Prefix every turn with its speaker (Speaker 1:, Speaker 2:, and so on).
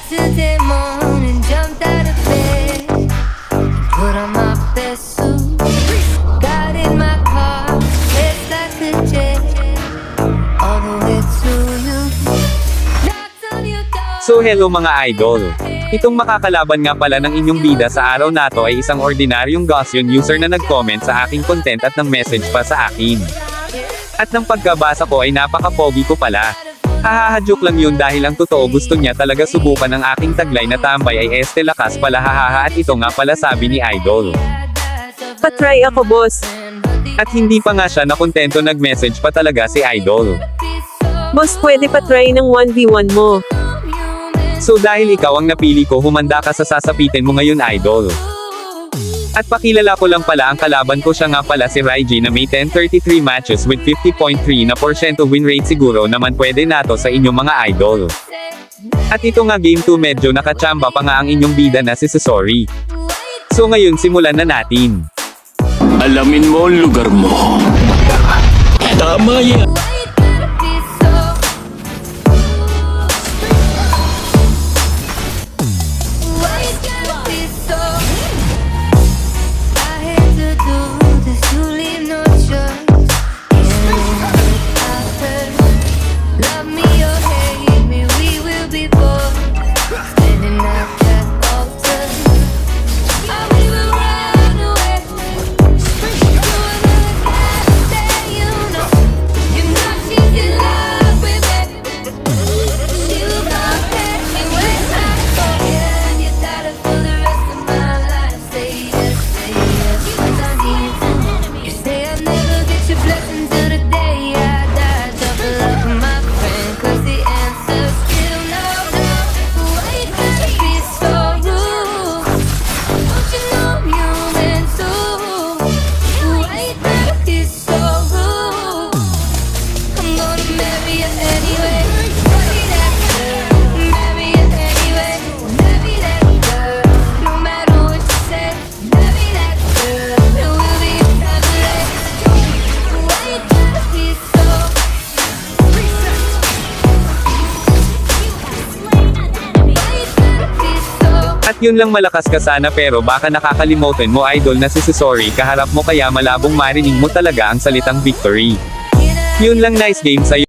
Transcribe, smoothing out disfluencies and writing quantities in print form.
Speaker 1: Yesterday morning, jumped out of bed, put on my best suit, got in my car, raced like a jet, all the way to you. Knocked on your door.
Speaker 2: So hello mga idol. Itong makakalaban nga pala ng inyong bida sa araw na to ay isang ordinaryong Gaussian user na nag-comment sa aking content at ng message pa sa akin. At ng pagkabasa ko ay napaka-pogi ko pala. Hahaha, joke lang yun dahil ang totoo gusto niya talaga subukan ang aking taglay na tambay ay este lakas pala, hahaha. At ito nga pala sabi ni idol.
Speaker 3: Patry ako, boss.
Speaker 2: At hindi pa nga siya nakontento, nag-message pa talaga si idol.
Speaker 3: Boss, pwede patry ng 1v1 mo.
Speaker 2: So dahil ikaw ang napili ko, humanda ka sa sasapitin mo ngayon idol. At pakilala ko lang pala ang kalaban ko, siya nga pala si Raiji na may 1033 matches with 50.3% win rate. Siguro naman pwede nato sa inyong mga idol. At ito nga game 2 medyo nakachamba pa nga ang inyong bida na si Sasori. So ngayon simulan na natin.
Speaker 4: Alamin mo ang lugar mo. Tama yan.
Speaker 2: At yun lang, malakas ka sana pero baka nakakalimutan mo idol na si Sasori kaharap mo kaya malabong marinig mo talaga ang salitang victory. Yun lang, nice game sa'yo.